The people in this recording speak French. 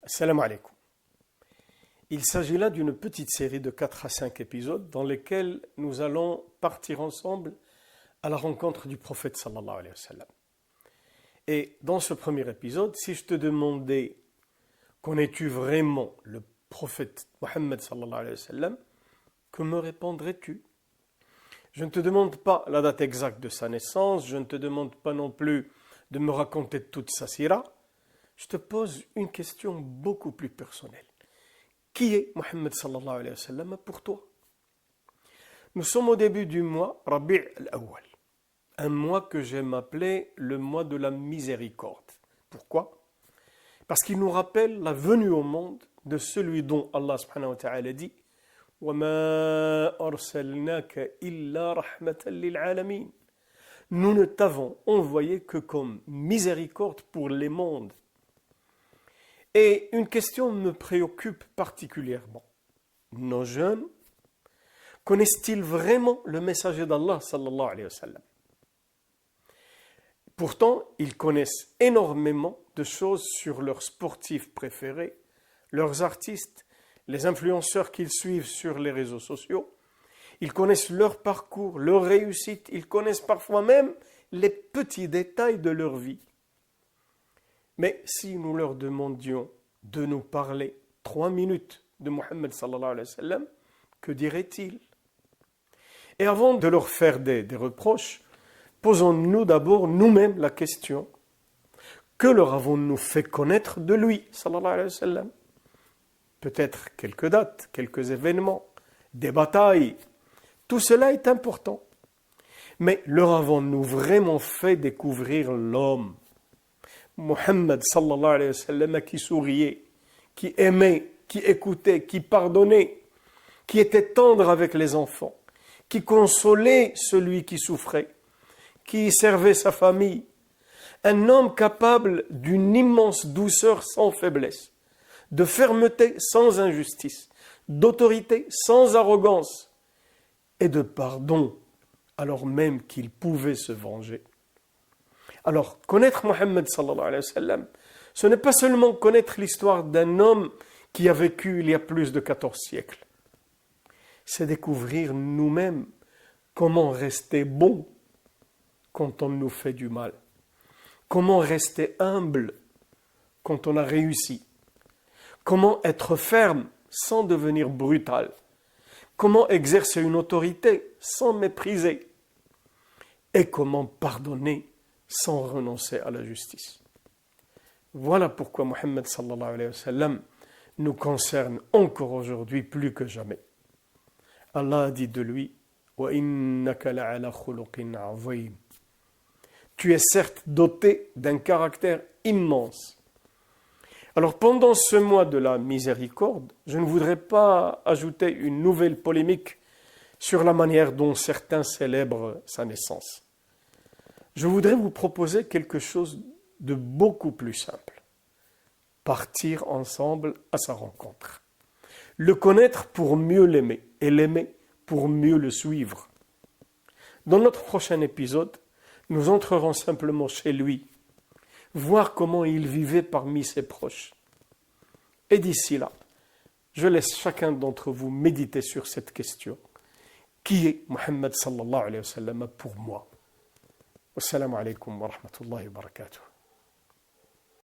Assalamu alaikum. Il s'agit là d'une petite série de 4 à 5 épisodes dans lesquels nous allons partir ensemble à la rencontre du prophète sallallahu alayhi wa sallam. Et dans ce premier épisode, si je te demandais connais-tu vraiment le prophète Mohammed sallallahu alayhi wa sallam, que me répondrais-tu? Je ne te demande pas la date exacte de sa naissance, je ne te demande pas non plus de me raconter toute sa sira. Je te pose une question beaucoup plus personnelle. Qui est Mohammed sallallahu alayhi wa sallam pour toi? Nous sommes au début du mois Rabi' al-Awwal, un mois que j'aime appeler le mois de la miséricorde. Pourquoi? Parce qu'il nous rappelle la venue au monde de celui dont Allah subhanahu wa ta'ala dit وَمَا أَرْسَلْنَاكَ إِلَّا رَحْمَةً لِلْعَالَمِينَ. Nous ne t'avons envoyé que comme miséricorde pour les mondes. Et une question me préoccupe particulièrement. Nos jeunes connaissent-ils vraiment le messager d'Allah sallallahu alayhi wa sallam? Pourtant, ils connaissent énormément de choses sur leurs sportifs préférés, leurs artistes, les influenceurs qu'ils suivent sur les réseaux sociaux. Ils connaissent leur parcours, leur réussite, ils connaissent parfois même les petits détails de leur vie. Mais si nous leur demandions de nous parler 3 minutes de Mohammed sallallahu alayhi wa sallam, que diraient-ils? Et avant de leur faire des reproches, posons-nous d'abord nous-mêmes la question: que leur avons-nous fait connaître de lui sallallahu alayhi wa sallam? Peut-être quelques dates, quelques événements, des batailles. Tout cela est important. Mais leur avons-nous vraiment fait découvrir l'homme? Mohammed sallallahu alayhi wa sallam, qui souriait, qui aimait, qui écoutait, qui pardonnait, qui était tendre avec les enfants, qui consolait celui qui souffrait, qui servait sa famille. Un homme capable d'une immense douceur sans faiblesse, de fermeté sans injustice, d'autorité sans arrogance et de pardon alors même qu'il pouvait se venger. Alors, connaître Mohammed sallallahu alayhi wa sallam, ce n'est pas seulement connaître l'histoire d'un homme qui a vécu il y a plus de 14 siècles. C'est découvrir nous-mêmes comment rester bon quand on nous fait du mal. Comment rester humble quand on a réussi. Comment être ferme sans devenir brutal. Comment exercer une autorité sans mépriser. Et comment pardonner sans renoncer à la justice. Voilà pourquoi Mohammed sallallahu alayhi wa sallam nous concerne encore aujourd'hui plus que jamais. Allah a dit de lui: وَإِنَّكَ لَعَلَى خُلُقٍ عَظِيمٍ. Tu es certes doté d'un caractère immense. Alors pendant ce mois de la miséricorde, je ne voudrais pas ajouter une nouvelle polémique sur la manière dont certains célèbrent sa naissance. Je voudrais vous proposer quelque chose de beaucoup plus simple. Partir ensemble à sa rencontre. Le connaître pour mieux l'aimer et l'aimer pour mieux le suivre. Dans notre prochain épisode, nous entrerons simplement chez lui, voir comment il vivait parmi ses proches. Et d'ici là, je laisse chacun d'entre vous méditer sur cette question. Qui est Mohammed sallallahu alayhi wa sallam pour moi? Wassalamu alaikum wa rahmatullahi wa barakatuh.